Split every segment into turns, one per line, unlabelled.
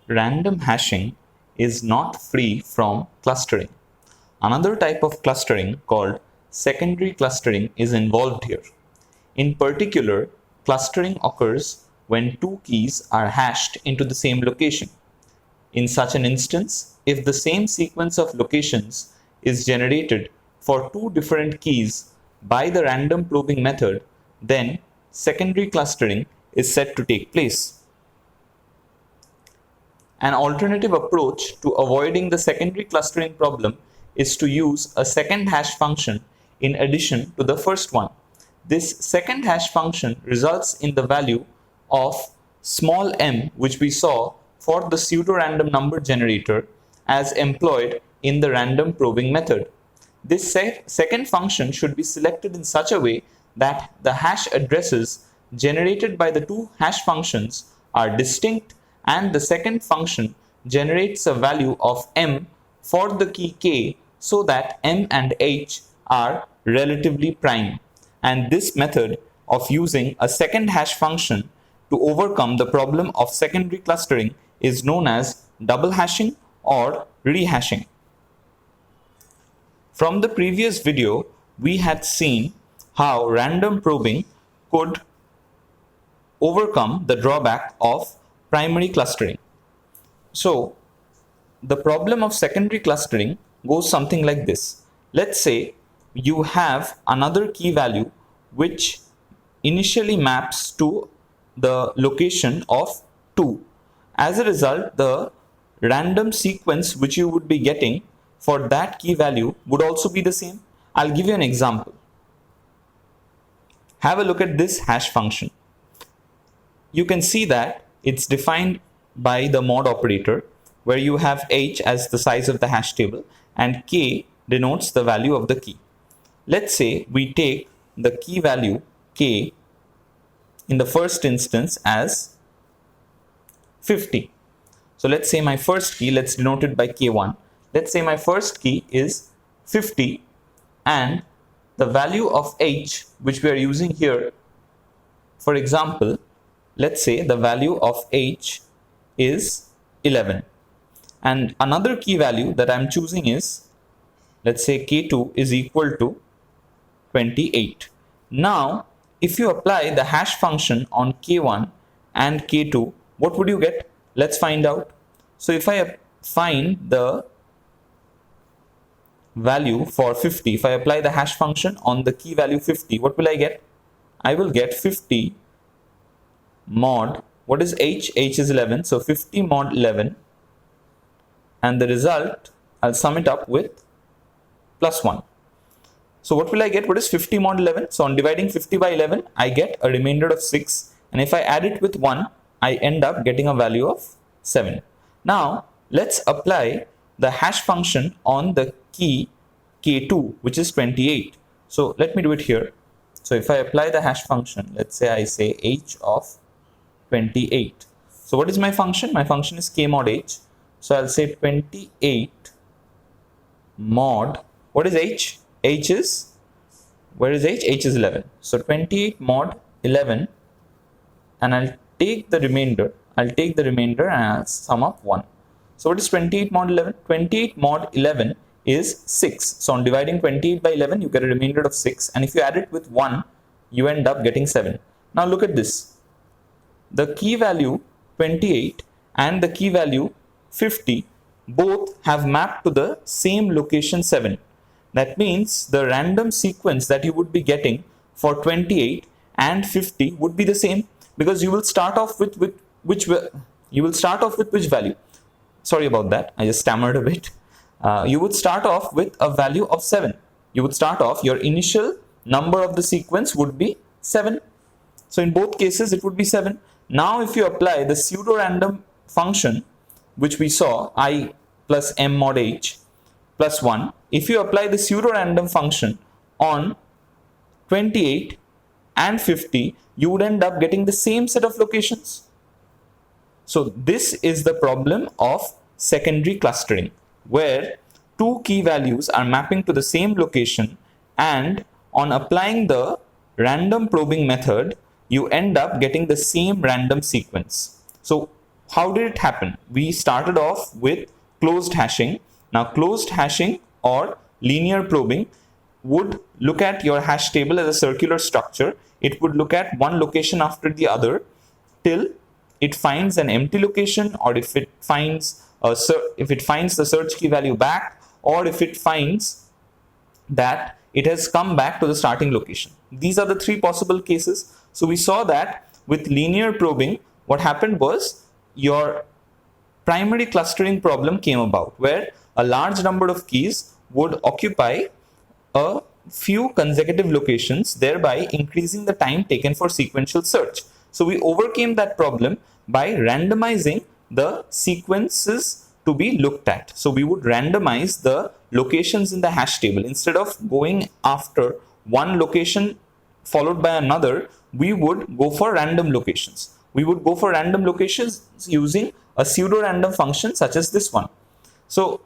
random hashing is not free from clustering. Another type of clustering called secondary clustering is involved here. In particular, clustering occurs when two keys are hashed into the same location. In such an instance, if the same sequence of locations is generated for two different keys by the random probing method, then secondary clustering is said to take place. An alternative approach to avoiding the secondary clustering problem is to use a second hash function in addition to the first one. This second hash function results in the value of small m, which we saw for the pseudo-random number generator as employed in the random probing method. This second function should be selected in such a way that the hash addresses generated by the two hash functions are distinct and the second function generates a value of m for the key k so that m and h are relatively prime. And this method of using a second hash function to overcome the problem of secondary clustering is known as double hashing or rehashing. From the previous video, we had seen how random probing could overcome the drawback of primary clustering. So, the problem of secondary clustering goes something like this. Let's say you have another key value which initially maps to the location of 2. As a result, the random sequence which you would be getting for that key value would also be the same. I'll give you an example. Have a look at this hash function. You can see that it's defined by the mod operator, where you have h as the size of the hash table and k denotes the value of the key. Let's say we take the key value k in the first instance as 50. So let's say my first key, let's denote it by k1. Let's say my first key is 50 and the value of h which we are using here, for example, let's say the value of h is 11 and another key value that I'm choosing is, let's say k2 is equal to 28. Now, if you apply the hash function on k1 and k2, what would you get? Let's find out. So if I find the value for 50, if I apply the hash function on the key value 50, what will I get? I will get 50 mod, what is h? H is 11, so 50 mod 11, and the result, I'll sum it up with plus 1. So what will I get? What is 50 mod 11? So on dividing 50 by 11, I get a remainder of 6, and if I add it with 1, I end up getting a value of 7. Now, let's apply the hash function on the key k2, which is 28. So let me do it here. So if I apply the hash function, let's say I say h of 28. So what is my function? My function is k mod h. So I'll say 28 mod, what is h? H is, where is h? H is 11. So 28 mod 11, and I'll take the remainder and I'll sum up 1. So what is 28 mod 11? 28 mod 11 is 6. So on dividing 28 by 11, you get a remainder of 6, and if you add it with 1, you end up getting 7. Now look at this. The key value 28 and the key value 50 both have mapped to the same location 7. That means the random sequence that you would be getting for 28 and 50 would be the same, because you will start off with which value? Sorry about that, I just stammered a bit. You would start off with a value of 7. You would start off, your initial number of the sequence would be 7. So in both cases it would be 7. Now if you apply the pseudo-random function which we saw, I plus m mod h plus 1, if you apply the pseudo-random function on 28 and 50, you would end up getting the same set of locations. So this is the problem of secondary clustering, where two key values are mapping to the same location, and on applying the random probing method, you end up getting the same random sequence. So how did it happen? We started off with closed hashing. Now closed hashing or linear probing would look at your hash table as a circular structure. It would look at one location after the other till it finds an empty location, or if it finds the search key value back, or if it finds that it has come back to the starting location. These are the three possible cases. So we saw that with linear probing, what happened was your primary clustering problem came about, where a large number of keys would occupy a few consecutive locations, thereby increasing the time taken for sequential search. So we overcame that problem by randomizing the sequences to be looked at. So we would randomize the locations in the hash table. Instead of going after one location followed by another, we would go for random locations. We would go for random locations using a pseudo-random function such as this one. So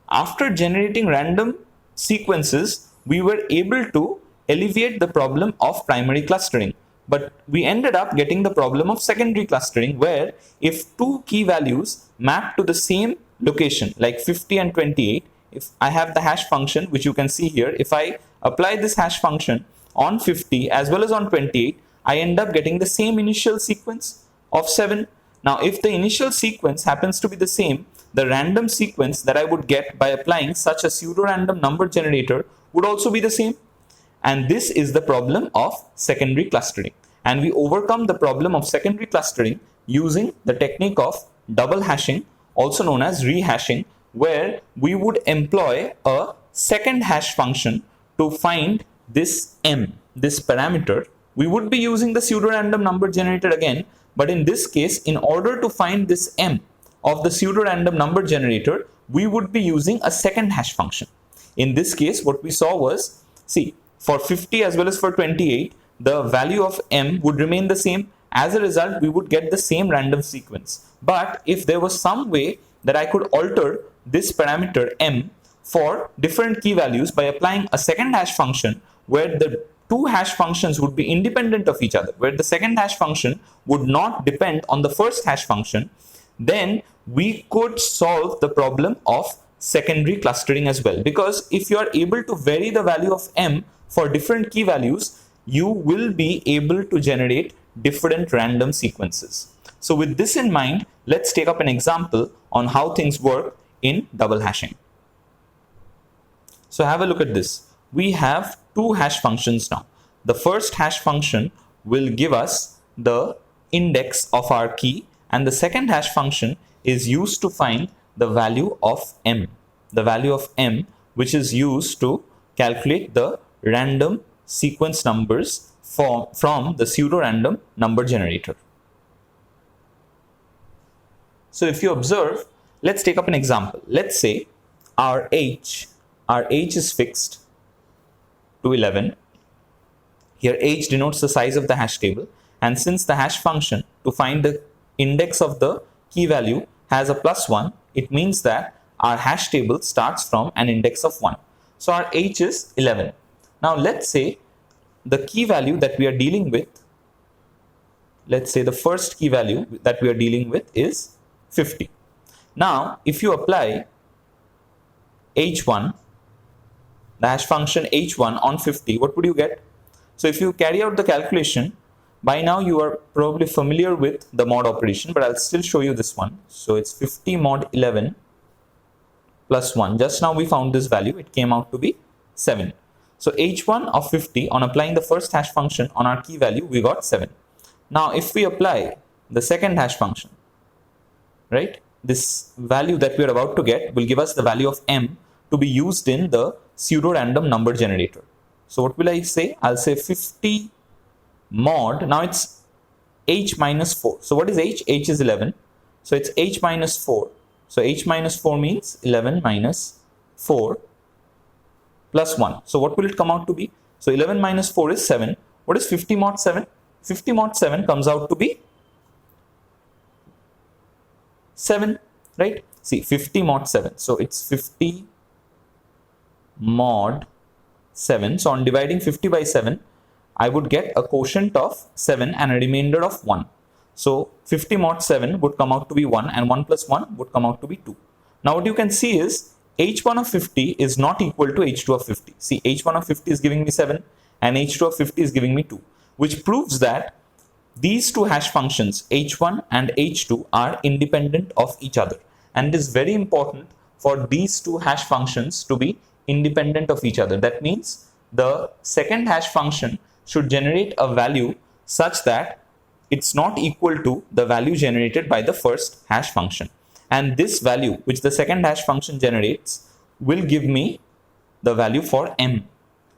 after generating random sequences, we were able to alleviate the problem of primary clustering. But we ended up getting the problem of secondary clustering, where if two key values map to the same location, like 50 and 28, if I have the hash function, which you can see here, if I apply this hash function on 50 as well as on 28, I end up getting the same initial sequence of 7. Now, if the initial sequence happens to be the same, the random sequence that I would get by applying such a pseudo-random number generator would also be the same. And this is the problem of secondary clustering. And we overcome the problem of secondary clustering using the technique of double hashing, also known as rehashing, where we would employ a second hash function to find this m, this parameter. We would be using the pseudo-random number generator again, but in this case, in order to find this m of the pseudo-random number generator, we would be using a second hash function. In this case, what we saw was, see, for 50 as well as for 28, the value of m would remain the same. As a result, we would get the same random sequence. But if there was some way that I could alter this parameter m for different key values by applying a second hash function, where the two hash functions would be independent of each other, where the second hash function would not depend on the first hash function, then we could solve the problem of secondary clustering as well. Because if you are able to vary the value of m for different key values, you will be able to generate different random sequences. So with this in mind, let's take up an example on how things work in double hashing. So have a look at this. We have two hash functions now. The first hash function will give us the index of our key, and the second hash function is used to find the value of m. The value of m, which is used to calculate the random sequence numbers from the pseudo-random number generator. So if you observe, let's take up an example. Let's say our age is fixed to 11. Here age denotes the size of the hash table, and since the hash function to find the index of the key value has a +1, it means that our hash table starts from an index of 1. So our age is 11. Now let's say the key value that we are dealing with, let's say the first key value that we are dealing with is 50. Now if you apply h1, the hash function h1 on 50, what would you get? So if you carry out the calculation, by now you are probably familiar with the mod operation, but I'll still show you this one. So it's 50 mod 11 plus 1. Just now we found this value, it came out to be 7. So h1 of 50, on applying the first hash function on our key value, we got 7. Now if we apply the second hash function, right, this value that we are about to get will give us the value of m to be used in the pseudo-random number generator. So what will I say? I'll say 50 mod, now it's h minus 4. So what is h? H is 11. So it's h minus 4. So h minus 4 means 11 minus 4 plus 1. So what will it come out to be? So 11 minus 4 is 7. What is 50 mod 7? 50 mod 7 comes out to be 7, right? See, 50 mod 7. So it's 50 mod 7. So on dividing 50 by 7, I would get a quotient of 7 and a remainder of 1. So 50 mod 7 would come out to be 1, and 1 plus 1 would come out to be 2. Now what you can see is h1 of 50 is not equal to h2 of 50. See, h1 of 50 is giving me 7 and h2 of 50 is giving me 2, which proves that these two hash functions h1 and h2 are independent of each other. And it is very important for these two hash functions to be independent of each other. That means the second hash function should generate a value such that it's not equal to the value generated by the first hash function. And this value which the second hash function generates will give me the value for m,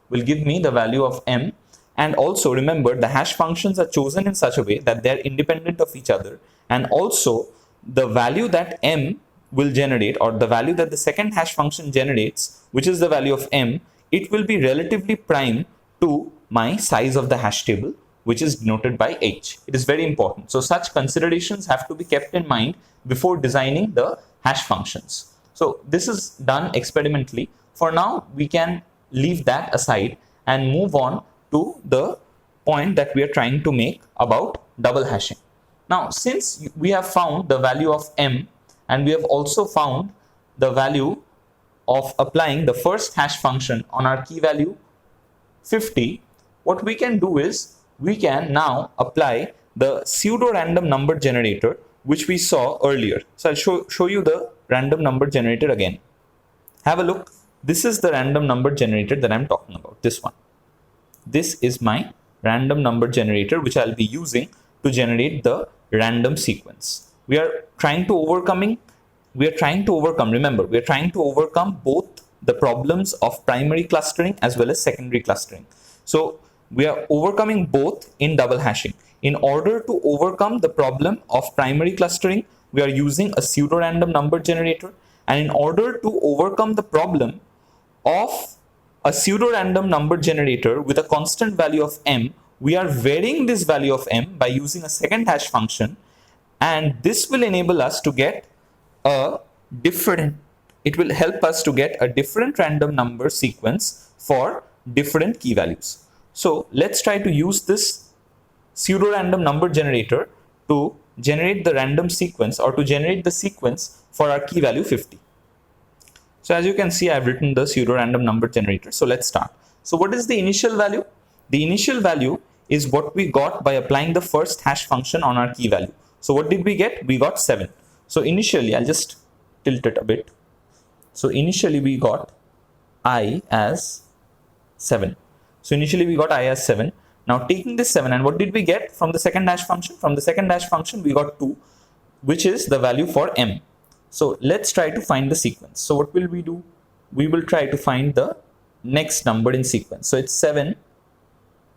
will give me the value of m. And also remember, the hash functions are chosen in such a way that they're independent of each other, and also the value that m will generate, or the value that the second hash function generates, which is the value of m, it will be relatively prime to my size of the hash table, which is denoted by h. It is very important. So such considerations have to be kept in mind before designing the hash functions. So this is done experimentally. For now, we can leave that aside and move on to the point that we are trying to make about double hashing. Now, since we have found the value of m, and we have also found the value of applying the first hash function on our key value 50, what we can do is we can now apply the pseudo-random number generator which we saw earlier. So I'll show you the random number generator again. Have a look. This is the random number generator that I'm talking about, this one. This is my random number generator which I'll be using to generate the random sequence. We are trying to overcome, remember, we are trying to overcome both the problems of primary clustering as well as secondary clustering. So we are overcoming both in double hashing. In order to overcome the problem of primary clustering, we are using a pseudo-random number generator. And in order to overcome the problem of a pseudo-random number generator with a constant value of m, we are varying this value of m by using a second hash function. And this will enable us to get it will help us to get a different random number sequence for different key values. So let's try to use this pseudo-random number generator to generate the random sequence, or to generate the sequence for our key value 50. So as you can see, I've written the pseudo-random number generator. So let's start. So what is the initial value? The initial value is what we got by applying the first hash function on our key value. So what did we get? We got 7. So initially, I'll just tilt it a bit. So initially we got I as 7. So initially we got I as 7. Now taking this 7, and what did we get from the second hash function? From the second hash function, we got 2, which is the value for m. So let's try to find the sequence. So what will we do? We will try to find the next number in sequence. So it's 7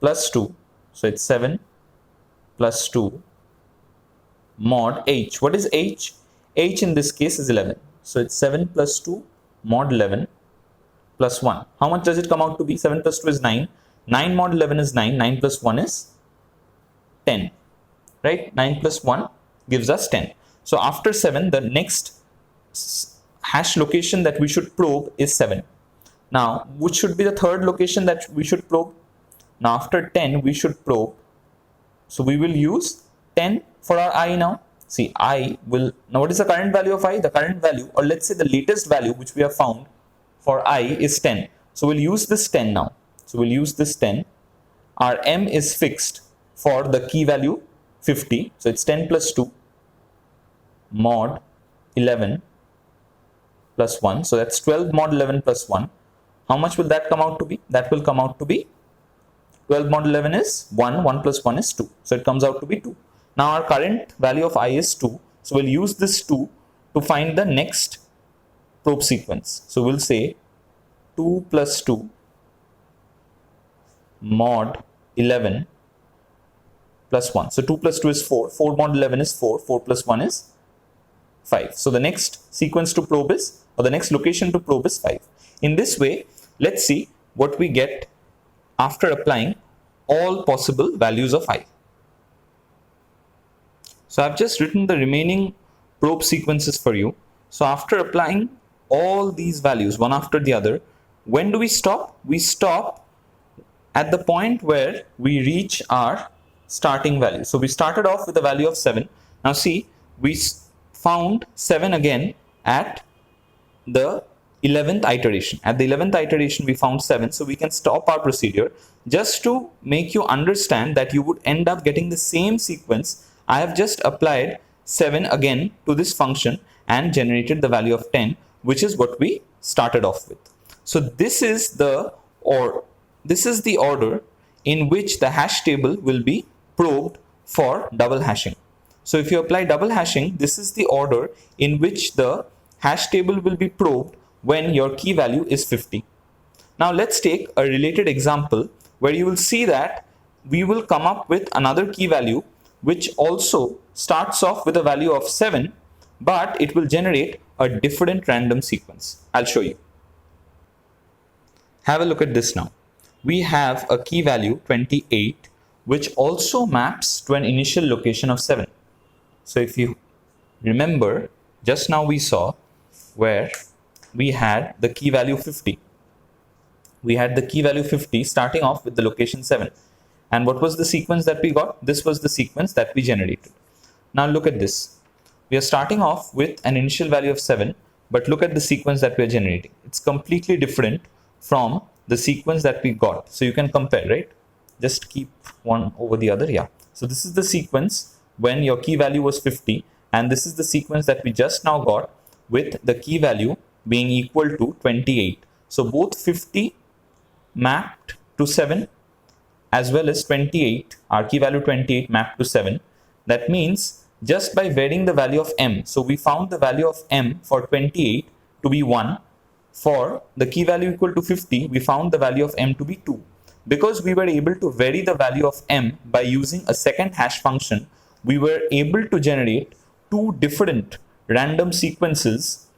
plus 2. So it's 7 plus 2 mod h. What is h? H in this case is 11. So it's 7 plus 2 mod 11 plus 1. How much does it come out to be? 7 plus 2 is 9. 9 mod 11 is 9. 9 plus 1 is 10. Right? 9 plus 1 gives us 10. So after 7, the next hash location that we should probe is 7. Now, which should be the third location that we should probe? Now after 10, we should probe. So we will use 10 for our I now. See, I will, now what is the current value of I? The current value, or let's say the latest value which we have found for I is 10. So we'll use this 10 now. So we'll use this 10. Our m is fixed for the key value 50. So it's 10 plus 2 mod 11 plus 1. So that's 12 mod 11 plus 1. How much will that come out to be? That will come out to be 12 mod 11 is 1. 1 plus 1 is 2. So it comes out to be 2. Now our current value of I is 2. So we'll use this 2 to find the next probe sequence. So we'll say 2 plus 2 mod 11 plus 1. So 2 plus 2 is 4. 4 mod 11 is 4. 4 plus 1 is 5. So the next sequence to probe is, or the next location to probe is 5. In this way, let's see what we get after applying all possible values of I. So I've just written the remaining probe sequences for you. So after applying all these values one after the other, when do we stop? We stop at the point where we reach our starting value. So we started off with a value of 7. Now see, we found 7 again at the 11th iteration. At the 11th iteration we found 7, so we can stop our procedure. Just to make you understand that you would end up getting the same sequence, I have just applied 7 again to this function and generated the value of 10, which is what we started off with. So this is the order in which the hash table will be probed for double hashing. So if you apply double hashing, this is the order in which the hash table will be probed when your key value is 50. Now let's take a related example where you will see that we will come up with another key value which also starts off with a value of 7, but it will generate a different random sequence. I'll show you. Have a look at this now. We have a key value 28 which also maps to an initial location of 7. So if you remember, just now we saw where we had the key value 50. We had the key value 50 starting off with the location 7. And what was the sequence that we got? This was the sequence that we generated. Now look at this. We are starting off with an initial value of 7, but look at the sequence that we are generating. It's completely different from the sequence that we got. So you can compare, right? Just keep one over the other. Yeah. So this is the sequence when your key value was 50, and this is the sequence that we just now got with the key value being equal to 28. So both 50 mapped to 7 as well as 28, our key value 28 mapped to 7. That means just by varying the value of m, so we found the value of m for 28 to be 1. For the key value equal to 50, we found the value of m to be 2. Because we were able to vary the value of m by using a second hash function, we were able to generate two different random sequences,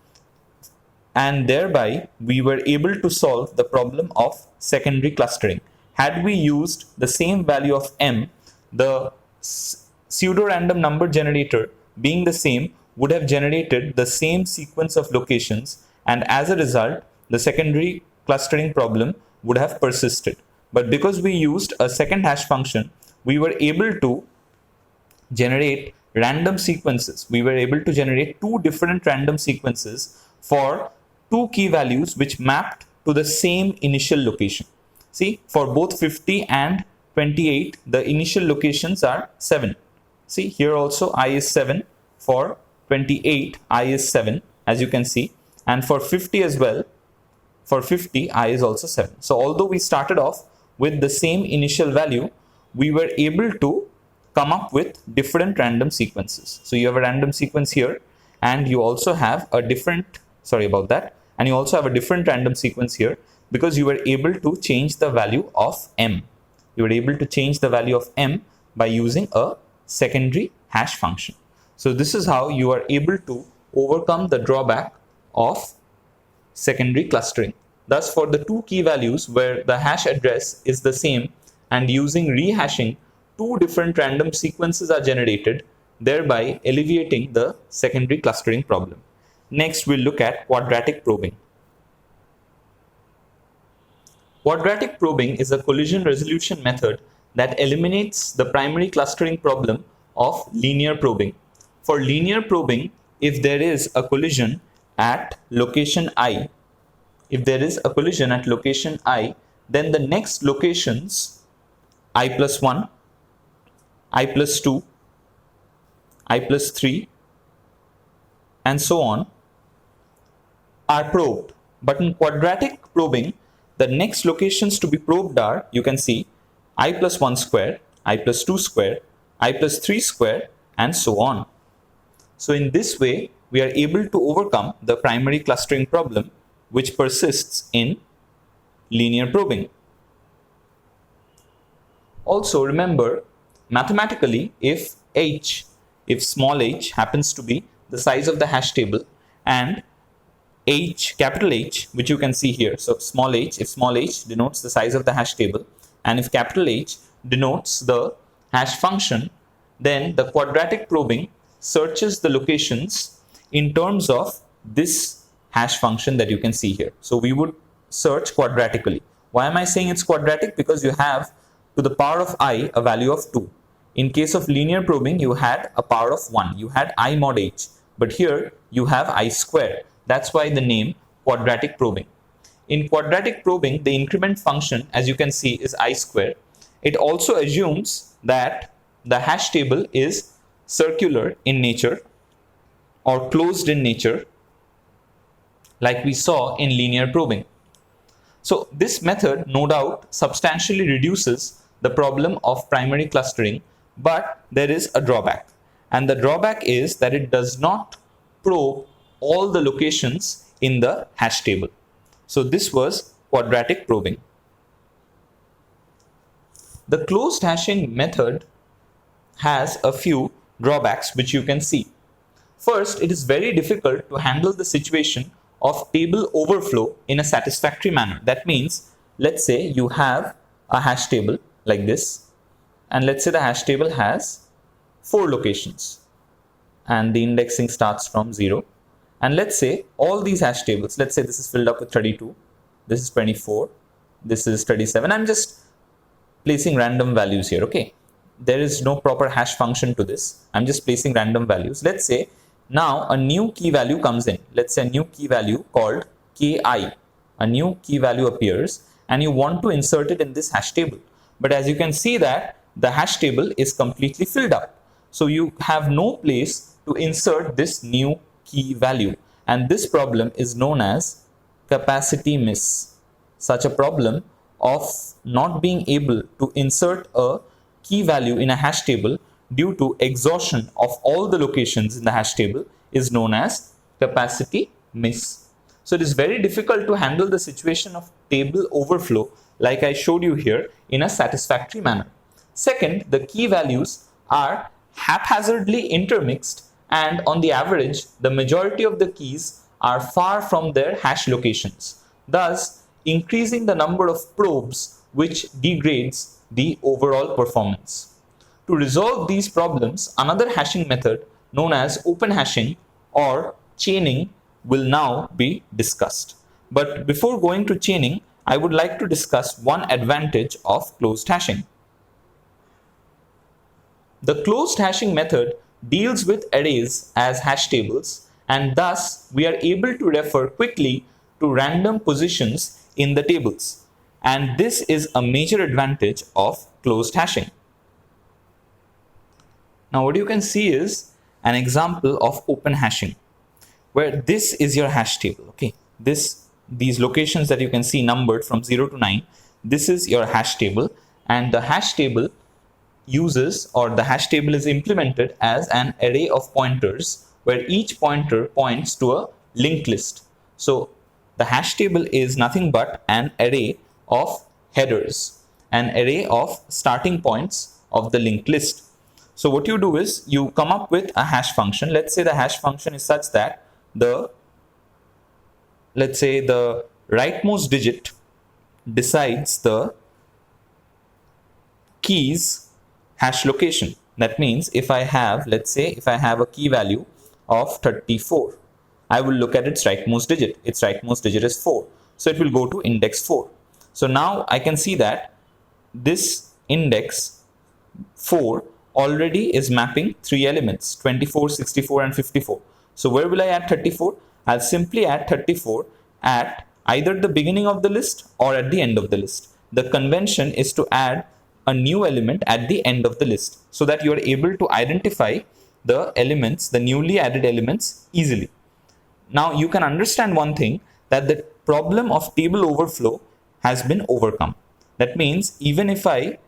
and thereby we were able to solve the problem of secondary clustering. Had we used the same value of m, the pseudo-random number generator being the same would have generated the same sequence of locations, and as a result the secondary clustering problem would have persisted. But because we used a second hash function, we were able to generate random sequences. We were able to generate two different random sequences for two key values which mapped to the same initial location. See, for both 50 and 28, the initial locations are 7. See, here also I is 7. For 28, I is 7, as you can see. And for 50 as well, for 50, I is also 7. So although we started off with the same initial value, we were able to come up with different random sequences. So you have a random sequence here, and you also have a different, and you also have a different random sequence here, because you were able to change the value of m. You were able to change the value of m by using a secondary hash function. So this is how you are able to overcome the drawback of secondary clustering. Thus, for the two key values where the hash address is the same and using rehashing, two different random sequences are generated, thereby alleviating the secondary clustering problem. Next, we'll look at quadratic probing. Quadratic probing is a collision resolution method that eliminates the primary clustering problem of linear probing. For linear probing, if there is a collision at location I, then the next locations I plus 1, I plus 2, I plus 3, and so on are probed. But in quadratic probing, the next locations to be probed are, you can see, I plus 1 square, I plus 2 square, I plus 3 square, and so on. So in this way, we are able to overcome the primary clustering problem which persists in linear probing. Also remember, mathematically, if small h happens to be the size of the hash table, and capital H, which you can see here, so if small h denotes the size of the hash table, and if capital H denotes the hash function, then the quadratic probing searches the locations in terms of this hash function that you can see here. So we would search quadratically. Why am I saying it's quadratic? Because you have to the power of I a value of 2. In case of linear probing, you had a power of 1. You had I mod h. But here, you have I square. That's why the name quadratic probing. In quadratic probing, the increment function, as you can see, is I square. It also assumes that the hash table is circular in nature or closed in nature, like we saw in linear probing. So this method, no doubt, substantially reduces the problem of primary clustering, but there is a drawback. And the drawback is that it does not probe all the locations in the hash table. So this was quadratic probing. The closed hashing method has a few drawbacks which you can see. First, it is very difficult to handle the situation of table overflow in a satisfactory manner. That means, let's say you have a hash table like this, and let's say the hash table has 4 locations and the indexing starts from 0. And let's say all these hash tables, let's say this is filled up with 32, this is 24, this is 37. I'm just placing random values here, okay? There is no proper hash function to this. I'm just placing random values. Let's say now a new key value comes in. Let's say a new key value called ki. A new key value appears and you want to insert it in this hash table. But as you can see that the hash table is completely filled up. So you have no place to insert this new key value. And this problem is known as capacity miss. Such a problem of not being able to insert a key value in a hash table due to exhaustion of all the locations in the hash table is known as capacity miss. So it is very difficult to handle the situation of table overflow like I showed you here in a satisfactory manner. Second, the key values are haphazardly intermixed, and on the average, the majority of the keys are far from their hash locations, thus increasing the number of probes, which degrades the overall performance. To resolve these problems, another hashing method known as open hashing or chaining will now be discussed. But before going to chaining, I would like to discuss one advantage of closed hashing. The closed hashing method deals with arrays as hash tables, and thus we are able to refer quickly to random positions in the tables. And this is a major advantage of closed hashing. Now what you can see is an example of open hashing, where this is your hash table. Okay, these locations that you can see numbered from 0 to 9, this is your hash table, and the hash table uses, or the hash table is implemented as an array of pointers where each pointer points to a linked list. So the hash table is nothing but an array of headers, an array of starting points of the linked list. So what you do is you come up with a hash function. Let's say the hash function is such that let's say the rightmost digit decides the key's hash location. That means if I have, let's say if I have a key value of 34, I will look at its rightmost digit. Its rightmost digit is 4. So it will go to index 4. So now I can see that this index 4 already is mapping 3 elements, 24, 64 and 54. So where will I add 34? I'll simply add 34 at either the beginning of the list or at the end of the list. The convention is to add a new element at the end of the list so that you are able to identify the elements, the newly added elements easily. Now you can understand one thing, that the problem of table overflow has been overcome. That means even if I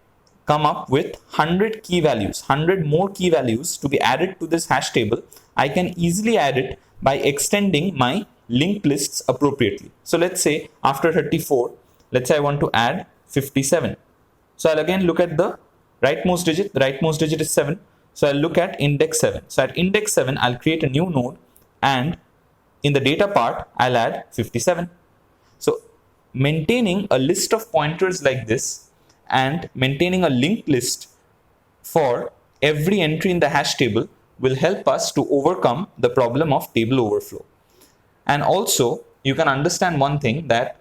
come up with 100 key values, 100 more key values to be added to this hash table, I can easily add it by extending my linked lists appropriately. So let's say after 34, let's say I want to add 57. So I'll again look at the rightmost digit. The rightmost digit is 7. So I'll look at index 7. So at index 7, I'll create a new node, and in the data part, I'll add 57. So maintaining a list of pointers like this and maintaining a linked list for every entry in the hash table will help us to overcome the problem of table overflow. And also, you can understand one thing, that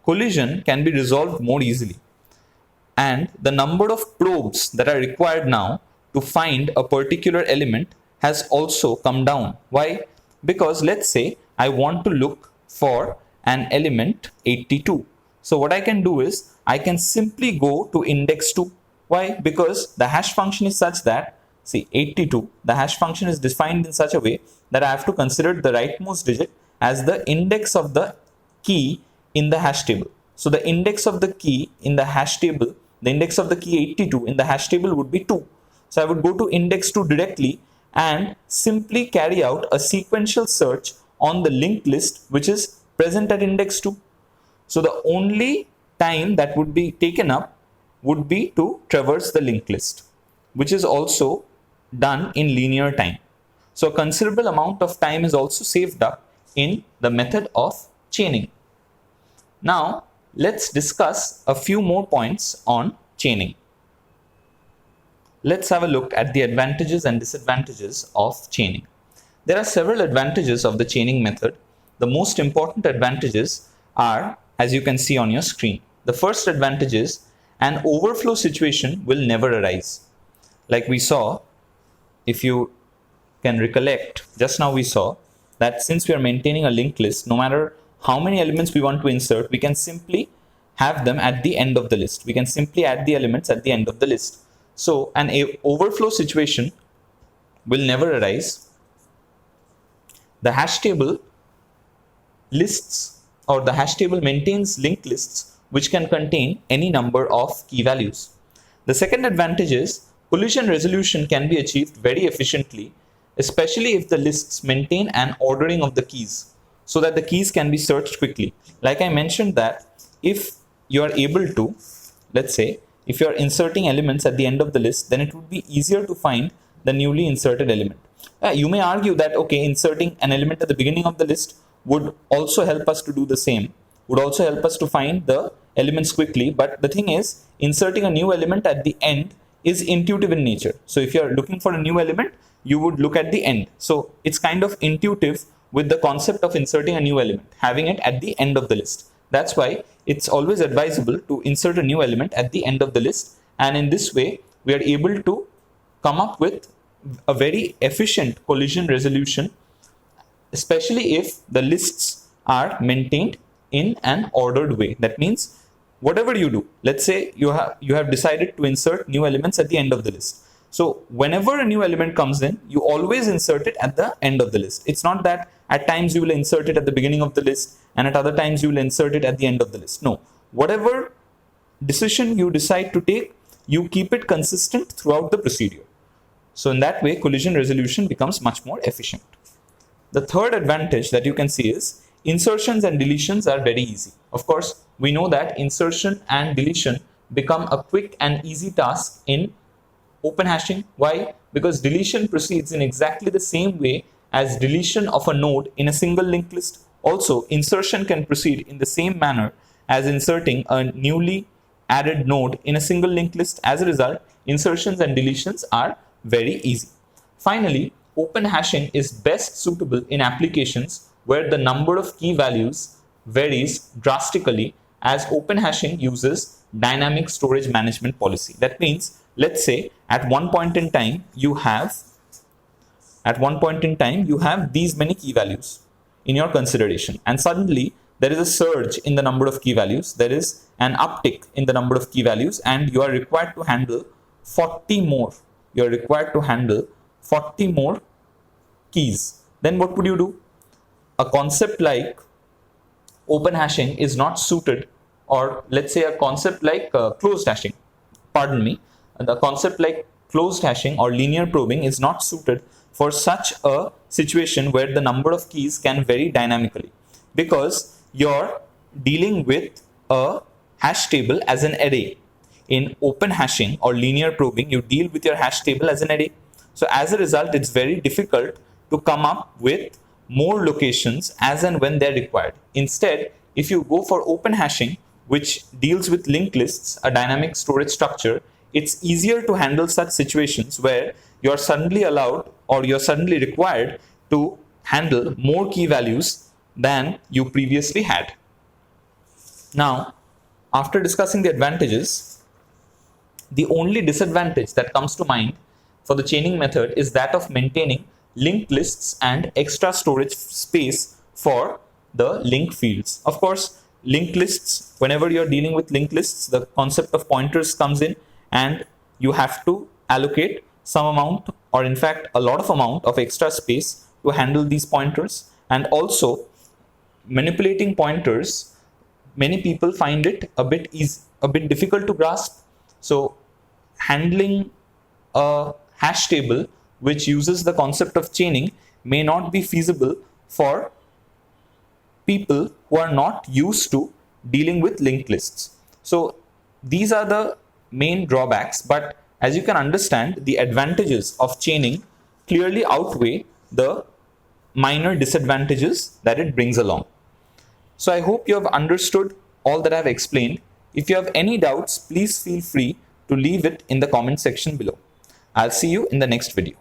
collision can be resolved more easily. and the number of probes that are required now to find a particular element has also come down. Why? Because let's say I want to look for an element 82. So what I can do is I can simply go to index 2. Why? Because the hash function is such that, see, 82, the hash function is defined in such a way that I have to consider the rightmost digit as the index of the key in the hash table. So the index of the key in the hash table, the index of the key 82 in the hash table would be 2. So I would go to index 2 directly and simply carry out a sequential search on the linked list which is present at index 2. So the only time that would be taken up would be to traverse the linked list, which is also done in linear time. So a considerable amount of time is also saved up in the method of chaining. Now let's discuss a few more points on chaining. Let's have a look at the advantages and disadvantages of chaining. There are several advantages of the chaining method. The most important advantages are, as you can see on your screen. The first advantage is an overflow situation will never arise. Like we saw, if you can recollect, just now we saw that since we are maintaining a linked list, no matter how many elements we want to insert, we can simply have them at the end of the list. We can simply add the elements at the end of the list. So an overflow situation will never arise. The hash table lists, or the hash table maintains linked lists which can contain any number of key values. The second advantage is collision resolution can be achieved very efficiently, especially if the lists maintain an ordering of the keys so that the keys can be searched quickly. Like I mentioned that if you are able to, let's say, if you are inserting elements at the end of the list, then it would be easier to find the newly inserted element. You may argue that, okay, inserting an element at the beginning of the list would also help us to do the same, would also help us to find the elements quickly. But the thing is, inserting a new element at the end is intuitive in nature. So if you're looking for a new element, you would look at the end. So it's kind of intuitive with the concept of inserting a new element, having it at the end of the list. That's why it's always advisable to insert a new element at the end of the list. And in this way, we are able to come up with a very efficient collision resolution, especially if the lists are maintained in an ordered way. That means whatever you do, let's say you have decided to insert new elements at the end of the list. So whenever a new element comes in, you always insert it at the end of the list. It's not that at times you will insert it at the beginning of the list and at other times you will insert it at the end of the list. No, whatever decision you decide to take, you keep it consistent throughout the procedure. So in that way, collision resolution becomes much more efficient. The third advantage that you can see is insertions and deletions are very easy. Of course, we know that insertion and deletion become a quick and easy task in open hashing. Why? Because deletion proceeds in exactly the same way as deletion of a node in a single linked list. Also, insertion can proceed in the same manner as inserting a newly added node in a single linked list. As a result, insertions and deletions are very easy. Finally, open hashing is best suitable in applications where the number of key values varies drastically, as open hashing uses dynamic storage management policy. That means, let's say at one point in time you have these many key values in your consideration, and suddenly there is a surge in the number of key values, there is an uptick in the number of key values, and you are required to handle 40 more. You are required to handle 40 more keys. Then what would you do? A concept like open hashing is not suited, or let's say a concept like closed hashing, the concept like closed hashing or linear probing is not suited for such a situation where the number of keys can vary dynamically, because you're dealing with a hash table as an array. In open hashing or linear probing, you deal with your hash table as an array. So as a result, it's very difficult to come up with more locations as and when they're required. Instead, if you go for open hashing, which deals with linked lists, a dynamic storage structure, it's easier to handle such situations where you're suddenly allowed or you're suddenly required to handle more key values than you previously had. Now, after discussing the advantages, The only disadvantage that comes to mind for the chaining method is that of maintaining linked lists and extra storage space for the link fields. Of course, linked lists, whenever you're dealing with linked lists, the concept of pointers comes in, and you have to allocate some amount, or in fact a lot of amount of extra space to handle these pointers. And also, manipulating pointers, many people find it a bit difficult to grasp. So handling a hash table which uses the concept of chaining may not be feasible for people who are not used to dealing with linked lists. So these are the main drawbacks, but as you can understand, the advantages of chaining clearly outweigh the minor disadvantages that it brings along. So I hope you have understood all that I have explained. If you have any doubts, please feel free to leave it in the comment section below. I'll see you in the next video.